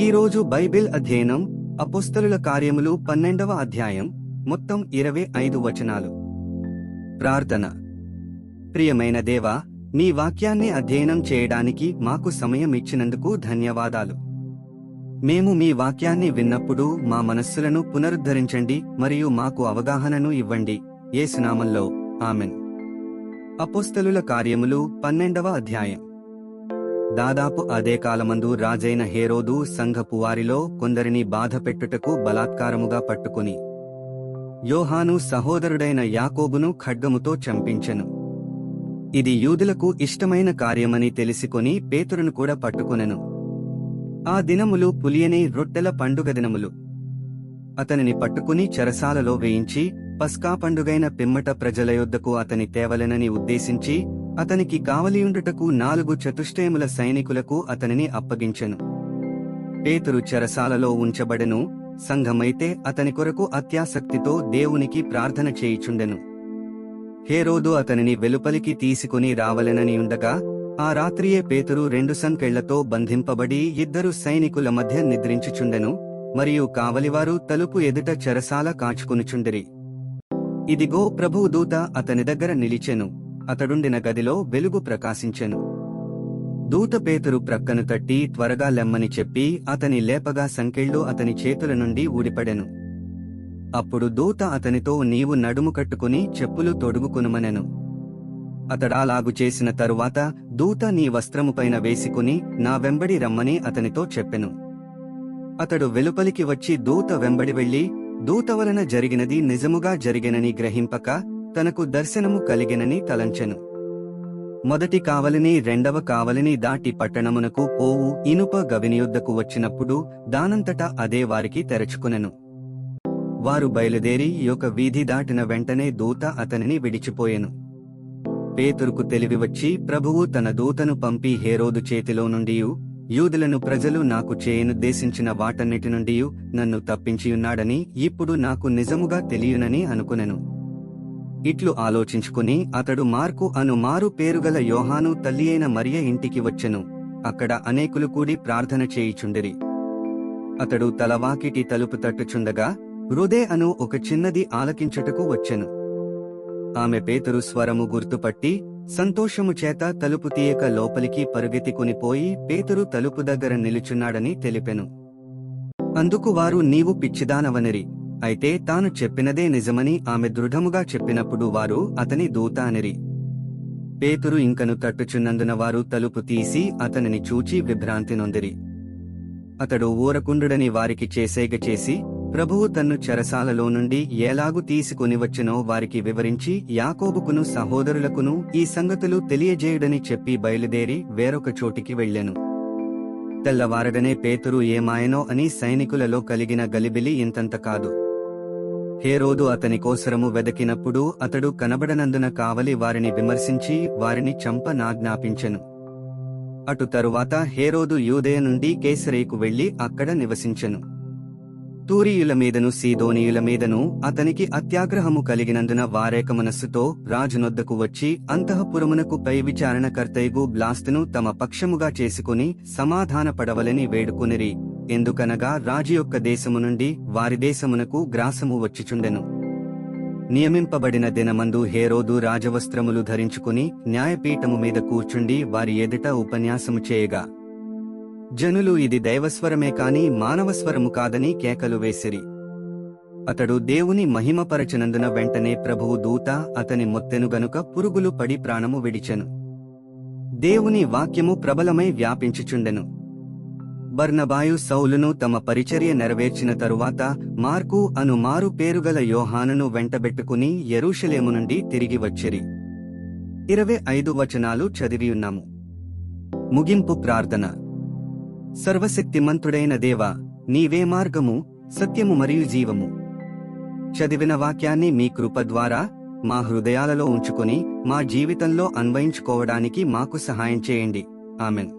ఈరోజు బైబిల్ అధ్యయనం అపోస్తలుల కార్యములు 12వ అధ్యాయం మొత్తం 25 వచనాలు. ప్రార్థన. ప్రియమైన దేవా, నీ వాక్యాన్ని అధ్యయనం చేయడానికి మాకు సమయం ఇచ్చినందుకు ధన్యవాదాలు. మేము మీ వాక్యాన్ని విన్నప్పుడు మా మనస్సులను పునరుద్ధరించండి మరియు మాకు అవగాహనను ఇవ్వండి. యేసునామంలో ఆమెన్. అపోస్తలుల కార్యములు 12వ అధ్యాయం. దాదాపు అదే కాలమందు రాజైన హేరోదు సంఘపు వారిలో కొందరిని బాధపెట్టుటకు బలాత్కారముగా పట్టుకుని యోహాను సహోదరుడైన యాకోబును ఖడ్గముతో చంపించెను. ఇది యూదులకు ఇష్టమైన కార్యమని తెలిసికొని పేతురును కూడా పట్టుకొనెను. ఆ దినములు పులియని రొట్టెల పండుగ దినములు. అతనిని పట్టుకుని చెరసాలలో వేయించి పస్కా పండుగైన పిమ్మట ప్రజల యొద్దకు అతని తేవలెనని ఉద్దేశించి అతనికి కావలియుండుటకు 4 చతుష్టయముల సైనికులకు అతనిని అప్పగించెను. పేతురు చెరసాలలో ఉంచబడెను. సంఘమైతే అతని కొరకు అత్యాసక్తితో దేవునికి ప్రార్థన చేయుచుండెను. హేరోదు అతనిని వెలుపలికి తీసుకుని రావలెనని ఉండగా ఆ రాత్రియే పేతురు 2 సంకెళ్లతో బంధింపబడి 2 సైనికుల మధ్య నిద్రించుచుండెను. మరియు కావలివారు తలుపు ఎదుట చెరసాల కాచుకొనుచుండిరి. ఇదిగో ప్రభువు దూత అతని దగ్గర నిలిచెను. అతడుండిన గదిలో వెలుగు ప్రకాశించెను. దూత పేతురు ప్రక్కను తట్టి త్వరగా లెమ్మని చెప్పి అతని లేపగా సంకెళ్ళు అతని చేతుల నుండి ఊడిపడెను. అప్పుడు దూత అతనితో, నీవు నడుము కట్టుకుని చెప్పులు తొడుగుకొనుమనెను. అతడాలాగు చేసిన తరువాత దూత నీ వస్త్రముపైన వేసుకుని నా వెంబడి రమ్మని అతనితో చెప్పెను. అతడు వెలుపలికి వచ్చి దూత వెంబడి వెళ్లి దూత వలన జరిగినది నిజముగా జరిగెనని గ్రహింపక తనకు దర్శనము కలిగెనని తలంచెను. మొదటి కావలిని 2వ కావలిని దాటి పట్టణమునకు పోవు ఇనుప గవినియుద్దకు వచ్చినప్పుడు దానంతటా అదే వారికి తెరచుకునెను. వారు బయలుదేరి యొక్క వీధి దాటిన వెంటనే దూత అతనిని విడిచిపోయెను. పేతురుకు తెలివి వచ్చి ప్రభువు తన దూతను పంపి హేరోదు చేతిలో నుండియు యూదులను ప్రజలు నాకు చేయనుద్దేశించిన వాటన్నిటి నుండియు నన్ను తప్పించియున్నాడని ఇప్పుడు నాకు నిజముగా తెలియనని అనుకునెను. ఇట్లు ఆలోచించుకుని అతడు మార్కు అను మారు పేరుగల యోహాను తల్లియైన మరియ ఇంటికి వచ్చెను. అక్కడ అనేకులు కూడి ప్రార్థన చేయుచుండిరి. అతడు తలవాకిటి తలుపు తట్టుచుండగా రుదే అను ఒక చిన్నది ఆలకించుటకు వచ్చెను. ఆమె పేతురు స్వరము గుర్తుపట్టి సంతోషము చేత తలుపు తీయక లోపలికి పరుగెత్తికొనిపోయి పేతురు తలుపు దగ్గర నిలుచున్నాడని తెలిపెను. అందుకు వారు, నీవు పిచ్చిదానవనిరి. అయితే తాను చెప్పినదే నిజమని ఆమె దృఢముగా చెప్పినప్పుడు వారు అతని దూత అనిరి. పేతురు ఇంకను తట్టుచున్నందున వారు తలుపు తీసి అతనిని చూచి విభ్రాంతి నొందిరి. అతడు ఊరకుండుడని వారికి చేసేగ చేసి ప్రభువు తన్ను చెరసాలలో నుండి ఎలాగు తీసుకుని వచ్చెనో వారికి వివరించి యాకోబుకును సహోదరులకును ఈ సంగతులు తెలియజేయుడని చెప్పి బయలుదేరి వేరొక చోటికి వెళ్ళెను. తెల్లవారడనే పేతురు ఏమాయనో అని సైనికులలో కలిగిన గలిబిలి ఇంతంత కాదు. హేరోదు అతని కోసరము వెదకినప్పుడు అతడు కనబడనందున కావలి వారిని విమర్శించి వారిని చంపనాజ్ఞాపించెను. అటు తరువాత హేరోదు యూదయ నుండి కైసరయకు వెళ్లి అక్కడ నివసించెను. తూరీయుల మీదను సీదోనీయుల మీదను అతనికి అత్యాగ్రహము కలిగినందున వారేక మనస్సుతో రాజునొద్దకు వచ్చి అంతఃపురమునకు పై విచారణకర్తయగు బ్లాస్తును తమ పక్షముగా చేసుకుని సమాధానపడవలని వేడుకునిరి. ఎందుకనగా రాజు యొక్క దేశము నుండి వారి దేశమునకు గ్రాసము వచ్చిచుండెను. నియమింపబడిన దినమందు హేరోదు రాజవస్త్రములు ధరించుకుని న్యాయపీఠము మీద కూర్చుండి వారి ఎదుట ఉపన్యాసము చేయగా జనులు ఇది దైవస్వరమే కాని మానవస్వరము కాదని కేకలు వేసిరి. అతడు దేవుని మహిమపరచనందున వెంటనే ప్రభువు దూత అతని మొత్తెను గనుక పురుగులు పడి ప్రాణము విడిచెను. దేవుని వాక్యము ప్రబలమై వ్యాపించుచుండెను. బర్నబాయు సౌలును తమ పరిచర్య నెరవేర్చిన తరువాత మార్కు అను మారు పేరుగల యోహానును వెంటబెట్టుకుని యెరూషలేము నుండి తిరిగి వచ్చిరి. 25 వచనాలు చదివియున్నాము. ముగింపు ప్రార్థన. సర్వశక్తిమంతుడైన దేవా, నీవే మార్గము, సత్యము మరియు జీవము. చదివిన వాక్యాన్ని మీ కృప ద్వారా మా హృదయాలలో ఉంచుకొని మా జీవితంలో అన్వయించుకోవడానికి మాకు సహాయం చేయండి. ఆమెన్.